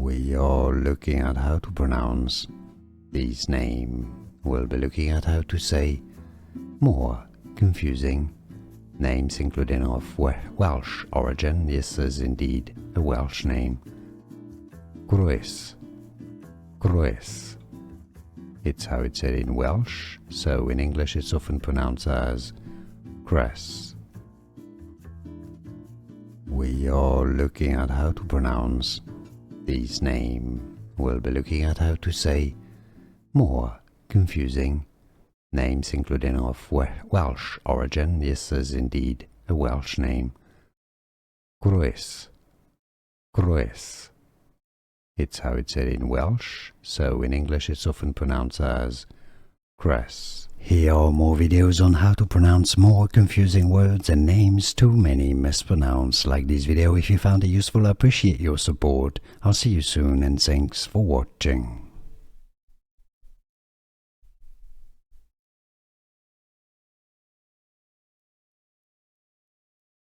We are looking at how to pronounce this name. We'll be looking at how to say more confusing names, including of Welsh origin. This is indeed a Welsh name. Crwys. Crwys. It's how it's said in Welsh, so in English it's often pronounced as cress. We are looking at how to pronounce this name. We'll be looking at how to say more confusing names, including of Welsh origin. This is indeed a Welsh name. Crwys. Crwys. It's how it's said in Welsh, so in English it's often pronounced as cress. Here are more videos on how to pronounce more confusing words and names too many mispronounced. Like this video if you found it useful. I appreciate your support. I'll see you soon and thanks for watching.